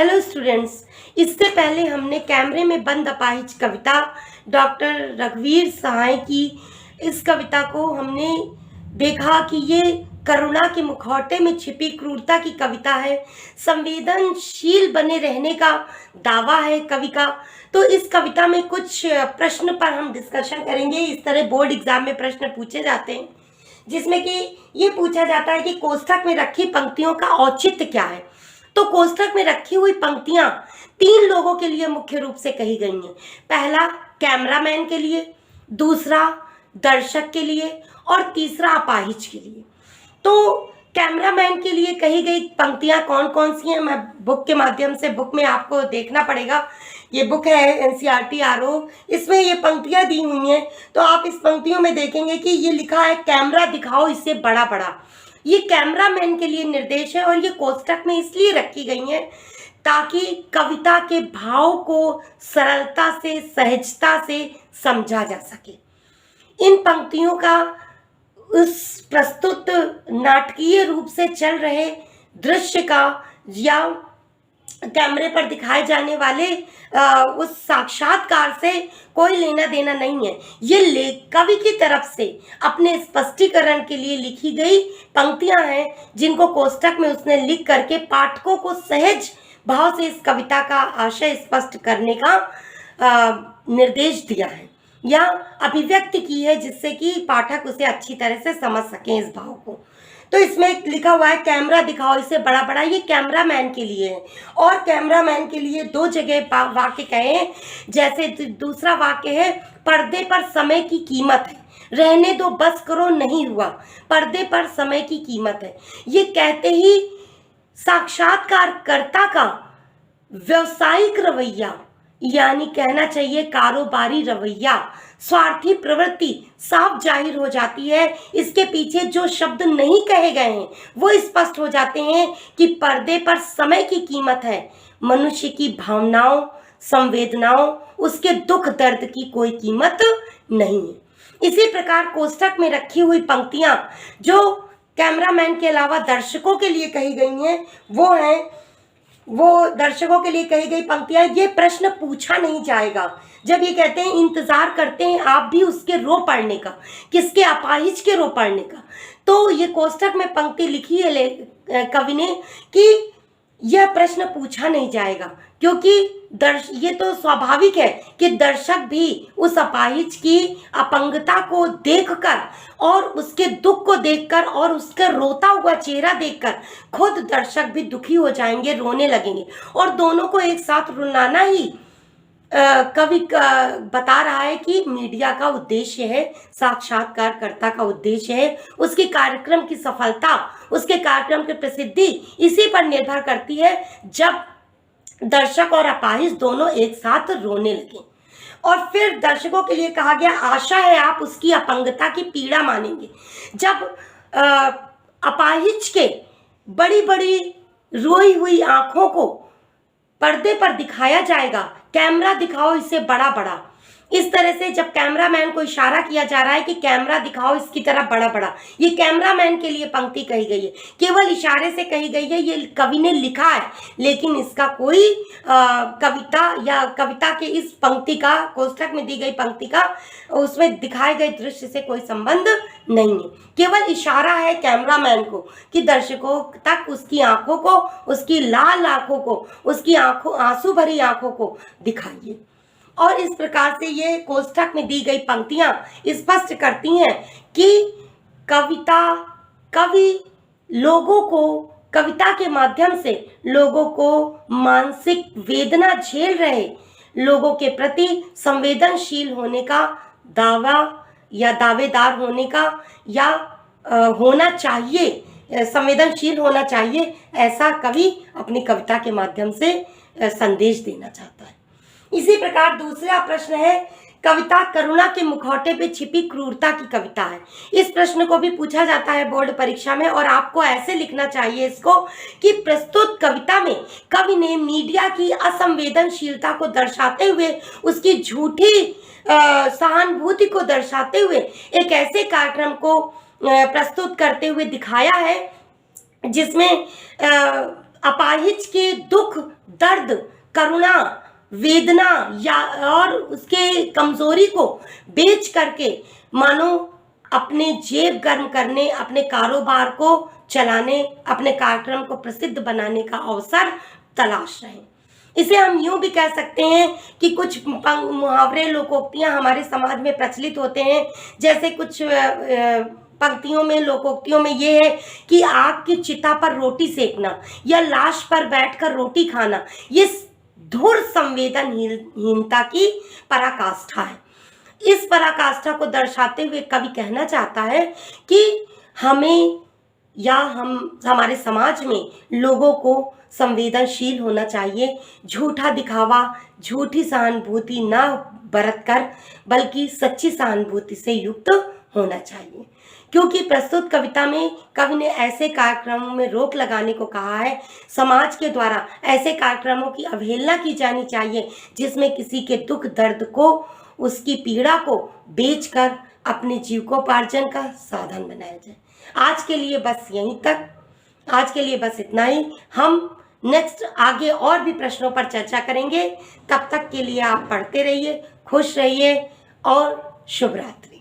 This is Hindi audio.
Hello students. इससे पहले हमने कैमरे में बंद अपाहिज कविता डॉक्टर रघुवीर सहाय की इस कविता को हमने देखा कि ये करुणा के मुखौटे में छिपी क्रूरता की कविता है। संवेदनशील बने रहने का दावा है कवि का। तो इस कविता में कुछ प्रश्न पर हम डिस्कशन करेंगे। इस तरह बोर्ड एग्जाम में प्रश्न पूछे जाते हैं जिसमें कि ये पूछा जाता है कि कोष्ठक में रखी पंक्तियों का औचित्य क्या है। तो कोष्ठक में रखी हुई पंक्तियां 3 लोगों के लिए मुख्य रूप से कही गई हैं। पहला कैमरामैन के लिए, दूसरा दर्शक के लिए और तीसरा अपाहिज के लिए। तो कैमरामैन के लिए कही गई पंक्तियां कौन कौन सी हैं, मैं बुक के माध्यम से, बुक में आपको देखना पड़ेगा। ये बुक है एनसीईआरटी आरओ, इसमें ये पंक्तियां दी हुई हैं। तो आप इस पंक्तियों में देखेंगे कि ये लिखा है कैमरा दिखाओ इससे बड़ा बड़ा। ये कैमरामैन के लिए निर्देश है और ये कोष्ठक में इसलिए रखी गई हैं ताकि कविता के भाव को सरलता से, सहजता से समझा जा सके। इन पंक्तियों का उस प्रस्तुत नाटकीय रूप से चल रहे दृश्य का या कैमरे पर दिखाए जाने वाले उस साक्षात्कार से कोई लेना देना नहीं है। ये कवि की तरफ से अपने स्पष्टीकरण के लिए लिखी गई पंक्तियां हैं जिनको कोष्ठक में उसने लिख करके पाठकों को सहज भाव से इस कविता का आशय स्पष्ट करने का निर्देश दिया है या अभिव्यक्त की है, जिससे कि पाठक उसे अच्छी तरह से समझ सकें इस भाव को। तो इसमें लिखा हुआ है कैमरा दिखाओ इसे बड़ा बड़ा, ये कैमरामैन के लिए है। और कैमरामैन के लिए 2 जगह वाक्य कहे हैं। जैसे दूसरा वाक्य है पर्दे पर समय की कीमत है, रहने दो बस करो नहीं हुआ, पर्दे पर समय की कीमत है। ये कहते ही साक्षात्कारकर्ता का व्यावसायिक रवैया, यानी कहना चाहिए कारोबारी रवैया, स्वार्थी प्रवृत्ति साफ जाहिर हो जाती है। इसके पीछे जो शब्द नहीं कहे गए हैं वो स्पष्ट हो जाते हैं कि पर्दे पर समय की कीमत है, मनुष्य की भावनाओं, संवेदनाओं, उसके दुख दर्द की कोई कीमत नहीं है। इसी प्रकार कोष्ठक में रखी हुई पंक्तियां जो कैमरामैन के अलावा दर्शकों के लिए कही गई हैं वो दर्शकों के लिए कही गई पंक्तियां, ये प्रश्न पूछा नहीं जाएगा। जब ये कहते हैं इंतजार करते हैं आप भी उसके रो पड़ने का, किसके, अपाहिज के रो पड़ने का। तो ये कोष्ठक में पंक्ति लिखी है कवि ने कि यह प्रश्न पूछा नहीं जाएगा, क्योंकि ये तो स्वाभाविक है कि दर्शक भी उस अपाहिज की अपंगता को देखकर और उसके दुख को देखकर और उसका रोता हुआ चेहरा देखकर खुद दर्शक भी दुखी हो जाएंगे, रोने लगेंगे। और दोनों को एक साथ रुलाना ही कवि बता रहा है कि मीडिया का उद्देश्य है, साक्षात्कारकर्ता का उद्देश्य है, उसके कार्यक्रम की सफलता, उसके कार्यक्रम की प्रसिद्धि इसी पर निर्भर करती है जब दर्शक और अपाहिज दोनों एक साथ रोने लगे। और फिर दर्शकों के लिए कहा गया आशा है आप उसकी अपंगता की पीड़ा मानेंगे। जब अपाहिज के बड़ी बड़ी रोई हुई आंखों को पर्दे पर दिखाया जाएगा, कैमरा दिखाओ इसे बड़ा बड़ा, इस तरह से जब कैमरामैन को इशारा किया जा रहा है कि कैमरा दिखाओ इसकी तरह बड़ा बड़ा, ये कैमरामैन के लिए पंक्ति कही गई है, केवल इशारे से कही गई है। ये कवि ने लिखा है लेकिन इसका कोई कविता या कविता के इस पंक्ति का, कोष्ठक में दी गई पंक्ति का उसमें दिखाए गए दृश्य से कोई संबंध नहीं है। केवल इशारा है कैमरामैन को कि दर्शकों तक उसकी आंखों को, उसकी लाल आंखों को, उसकी आंखों, आंसू भरी आंखों को दिखाइए। और इस प्रकार से ये कोष्ठक में दी गई पंक्तियां स्पष्ट करती हैं कि कवि लोगों को, कविता के माध्यम से लोगों को मानसिक वेदना झेल रहे लोगों के प्रति संवेदनशील होने का दावा या दावेदार होने का या होना चाहिए, संवेदनशील होना चाहिए, ऐसा कवि अपनी कविता के माध्यम से संदेश देना चाहता है। इसी प्रकार दूसरा प्रश्न है कविता करुणा के मुखौटे पे छिपी क्रूरता की कविता है। इस प्रश्न को भी पूछा जाता है बोर्ड परीक्षा में और आपको ऐसे लिखना चाहिए इसको कि प्रस्तुत कविता में कवि ने मीडिया की असंवेदनशीलता को दर्शाते हुए, उसकी झूठी सहानुभूति को दर्शाते हुए एक ऐसे कार्यक्रम को प्रस्तुत करते हुए दिखाया है जिसमें अपाहिज के दुख, दर्द, करुणा, वेदना या और उसके कमजोरी को बेच करके मानो अपने जेब गर्म करने, अपने कारोबार को चलाने, अपने कार्यक्रम को प्रसिद्ध बनाने का अवसर तलाश रहे हैं। इसे हम यूं भी कह सकते हैं कि कुछ मुहावरे, लोकोक्तियां हमारे समाज में प्रचलित होते हैं। जैसे कुछ पंक्तियों में, लोकोक्तियों में ये है कि आग की चिता पर रोटी सेकना या लाश पर बैठकर रोटी खाना, ये धुर संवेदनहीनता की पराकाष्ठा है। इस पराकाष्ठा को दर्शाते हुए कवि कहना चाहता है कि हमें या हमारे समाज में लोगों को संवेदनशील होना चाहिए, झूठा दिखावा, झूठी सहानुभूति न बरतकर बल्कि सच्ची सहानुभूति से युक्त होना चाहिए। क्योंकि प्रस्तुत कविता में कवि ने ऐसे कार्यक्रमों में रोक लगाने को कहा है। समाज के द्वारा ऐसे कार्यक्रमों की अवहेलना की जानी चाहिए जिसमें किसी के दुख दर्द को, उसकी पीड़ा को बेचकर अपने जीविकोपार्जन का साधन बनाया जाए। आज के लिए बस यहीं तक, आज के लिए बस इतना ही। हम नेक्स्ट आगे और भी प्रश्नों पर चर्चा करेंगे। तब तक के लिए आप पढ़ते रहिए, खुश रहिए और शुभ रात्रि।